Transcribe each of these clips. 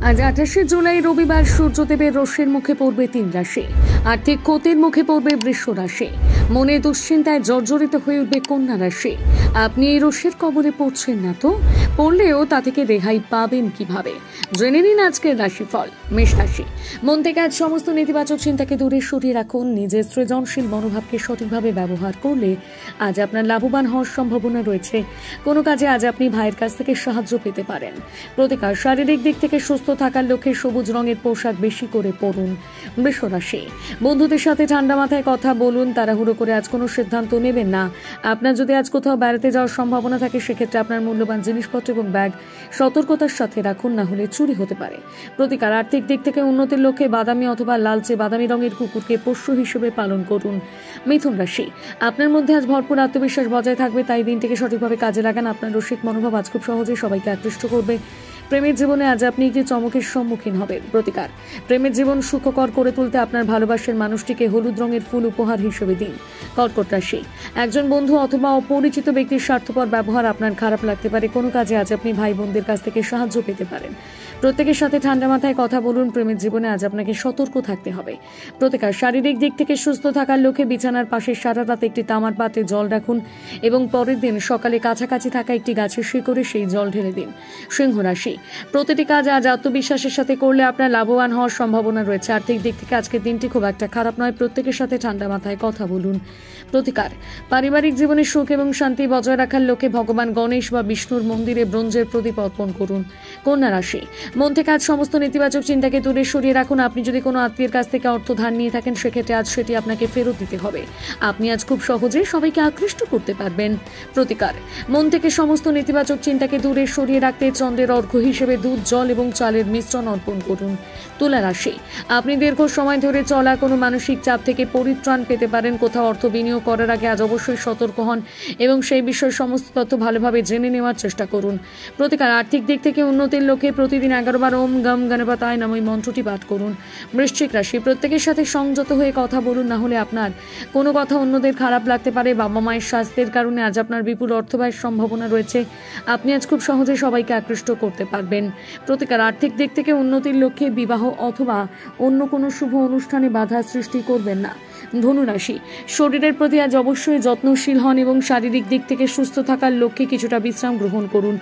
আজ 28শে জুলাই রবিবার সূর্যদেবের রশ্মির মুখে পড়বে 3 রাশি। আর্থিক ক্ষতির মুখে পড়বে বৃষ রাশি। মনে দুশ্চিন্তায় জর্জরিত হয়ে উঠবে কন্যা রাশি। আপনি এই রশ্মির কবলে পড়ছেন না তো? পড়লেও তা থেকে রেহাই পাবেন কিভাবে? জেনে নিন আজকের রাশিফল। মেষ রাশি। মন থেকে আজ সমস্ত নেতিবাচক চিন্তাকে দূরে সরিয়ে রাখুন। নিজের সৃজনশীল মনোভাবকে সঠিকভাবে ব্যবহার করলে আজ আপনার লাভবান হওয়ার সম্ভাবনা রয়েছে। কোনো কাজে আজ আপনি ভাইয়ের কাছ থেকে সাহায্য পেতে পারেন। প্রতিকার, শারীরিক দিক থেকে সুস্থ থাকার লক্ষ্যে সবুজ রঙের পোশাক বেশি করে পরুন। বৃষ রাশি। বন্ধুদের সাথে ঠান্ডা মাথায় কথা বলুন। তাড়াহুড়ো করে আজ কোনো সিদ্ধান্ত নেবেন না। আপনার যদি আজ কোথাও বেড়াতে যাওয়ার সম্ভাবনা থাকে, সেক্ষেত্রে আপনার মূল্যবান জিনিসপত্র এবং ব্যাগ সতর্কতার সাথে রাখুন, না হলে চুরি হতে পারে। প্রতিকার, আর্থিক দিক থেকে উন্নতির লক্ষ্যে বাদামি অথবা লালচে বাদামি রঙের কুকুরকে পোষ্য হিসেবে পালন করুন। মিথুন রাশি। আপনার মধ্যে আজ ভরপুর আত্মবিশ্বাস বজায় থাকবে, তাই দিনটিকে সঠিকভাবে কাজে লাগান। আপনার রসিক মনোভাব আজ খুব সহজে সবাইকে আকৃষ্ট করবে। প্রেমের জীবনে আজ আপনি একটি চমকের সম্মুখীন হবেন। প্রতিকার, প্রেমের জীবন সুখকর করে তুলতে আপনার ভালোবাসার মানুষটিকে হলুদ রঙের ফুল উপহার হিসেবে দিন। কর্কট রাশি। একজন বন্ধু অথবা অপরিচিত ব্যক্তির স্বার্থপর ব্যবহার আপনার খারাপ লাগতে পারে। কোনো কাজে আজ আপনি ভাই বোনদের কাছ থেকে সাহায্য পেতে পারেন। প্রত্যেকের সাথে ঠান্ডা মাথায় কথা বলুন। প্রেমের জীবনে আজ আপনাকে সতর্ক থাকতে হবে। প্রতিকার, শারীরিক দিক থেকে সুস্থ থাকার লক্ষ্যে বিছানার পাশে সারা রাত একটি তামার পাত্রে জল রাখুন এবং পরের দিন সকালে কাছাকাছি থাকা একটি গাছের শিকড়ে সেই জল ঢেলে দিন। সিংহ রাশি। প্রতিটি কাজ আজ আত্মবিশ্বাসের সাথে করলে আপনার লাভবান হওয়ার সম্ভাবনা রয়েছে। আর্থিক দিক থেকে আজকের দিনটি খুব একটা খারাপ নয়। প্রত্যেকের সাথে ঠান্ডা মাথায় কথা বলুন। প্রতিকার, পারিবারিক জীবনে সুখ এবং শান্তি বজায় রাখার লক্ষ্যে ভগবান গণেশ বা বিষ্ণুর মন্দিরে ব্রোঞ্জের প্রদীপ অর্পণ করুন। কন্যা রাশি। মন থেকে আজ সমস্ত নেতিবাচক চিন্তাকে দূরে সরিয়ে রাখুন। আপনি যদি কোনো আত্মীয়ের কাছ থেকে অর্থ ধার নিয়ে থাকেন, সেক্ষেত্রে আজ সেটি আপনাকে ফেরত দিতে হবে। আপনি আজ খুব সহজে সবাইকে আকৃষ্ট করতে পারবেন। প্রতিকার, মন থেকে সমস্ত নেতিবাচক চিন্তাকে দূরে সরিয়ে রাখতে চন্দ্রের অর্ঘ্য হিসেবে দুধ, জল এবং চালের মিশ্রণ অর্পণ করুন। তুলা রাশি। আপনি দীর্ঘ সময় ধরে চলা কোনো মানসিক চাপ থেকে পরিত্রাণ পেতে পারেন। কোথাও অর্থ বিনিয়োগ করার আগে আজ অবশ্যই সতর্ক হন এবং সেই বিষয়ে সমস্ত তথ্য ভালোভাবে জেনে নেওয়ার চেষ্টা করুন। প্রতিকার, আর্থিক দিক থেকে উন্নতির লক্ষ্যে প্রতিদিন 11 বার ওম গম গণপতায় নমঃ মন্ত্রটি পাঠ করুন। বৃশ্চিক রাশি। প্রত্যেকের সাথে সংযত হয়ে কথা বলুন, না হলে আপনার কোনো কথা অন্যদের খারাপ লাগতে পারে। বাবা মায়ের স্বাস্থ্যের কারণে আজ আপনার বিপুল অর্থ ব্যয়ের সম্ভাবনা রয়েছে। আপনি আজ খুব সহজে সবাইকে আকৃষ্ট করতে পারবেন। প্রতিকার, আর্থিক দিক থেকে উন্নতির লক্ষ্যে বিবাহ অথবা অন্য কোনো শুভ অনুষ্ঠানে বাধা সৃষ্টি করবেন না। ধনু রাশি। শরীরের প্রতি আজ অবশ্যই যত্নশীল হন এবং শারীরিক দিক থেকে সুস্থ থাকার লক্ষ্যে কিছুটা বিশ্রাম গ্রহণ করুন।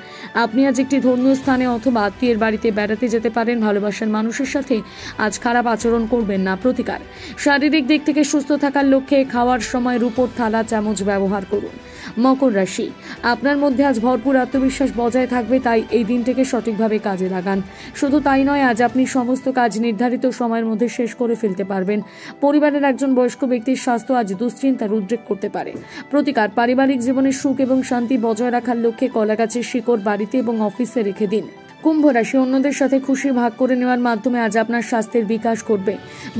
আপনি আজ একটি ধর্মীয় স্থানে অথবা আত্মীয়ের বাড়িতে বেড়াতে যেতে পারেন। ভালোবাসার মানুষের সাথে আজ খারাপ আচরণ করবেন না। প্রতিকার, শারীরিক দিক থেকে সুস্থ থাকার লক্ষ্যে খাওয়ার সময় রূপোর থালা চামচ ব্যবহার করুন। মকর রাশি। আপনার মধ্যে আজ ভরপুর আত্মবিশ্বাস বজায় থাকবে, তাই এই দিনটিকে সঠিকভাবে কাজে লাগান। শুধু তাই নয়, আজ আপনি সমস্ত কাজ নির্ধারিত সময়ের মধ্যে শেষ করে ফেলতে পারবেন। পরিবারের একজন বয়স্ক ব্যক্তির স্বাস্থ্য আজ দুশ্চিন্তার উদ্রেক করতে পারে। প্রতিকার, পারিবারিক জীবনে সুখ এবং শান্তি বজায় রাখার লক্ষ্যে কলা গাছের শিকড় বাড়িতে এবং অফিসে রেখে দিন। কুম্ভ রাশি। অন্যদের সাথে খুশি ভাগ করে নেওয়ার মাধ্যমে আজ আপনার স্বাস্থ্যের বিকাশ ঘটবে।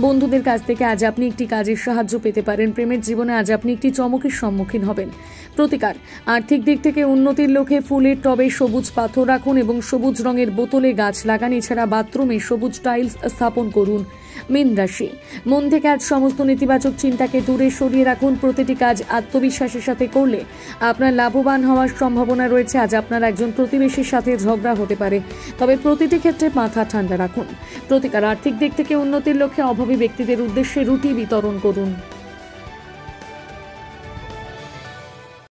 বন্ধুদের কাছ থেকে আজ আপনি একটি কাজের সাহায্য পেতে পারেন। প্রেমের জীবনে আজ আপনি একটি চমকের সম্মুখীন হবেন। প্রতিকার, আর্থিক দিক থেকে উন্নতির লক্ষ্যে ফুলের টবে সবুজ পাথর রাখুন এবং সবুজ রঙের বোতলে গাছ লাগান। এছাড়া বাথরুমে সবুজ টাইলস স্থাপন করুন। মীন রাশি। মন থেকে আজ সমস্ত নেতিবাচক চিন্তাকে দূরে সরিয়ে রাখুন। প্রতিটি কাজ আত্মবিশ্বাসের সাথে করলে আপনার লাভবান হওয়ার সম্ভাবনা রয়েছে। আজ আপনার একজন প্রতিবেশীর সাথে ঝগড়া হতে পারে, তবে প্রতিটি ক্ষেত্রে মাথা ঠান্ডা রাখুন। প্রতিকার, আর্থিক দিক থেকে উন্নতির লক্ষ্যে অভাবী ব্যক্তিদের উদ্দেশ্যে রুটি বিতরণ করুন।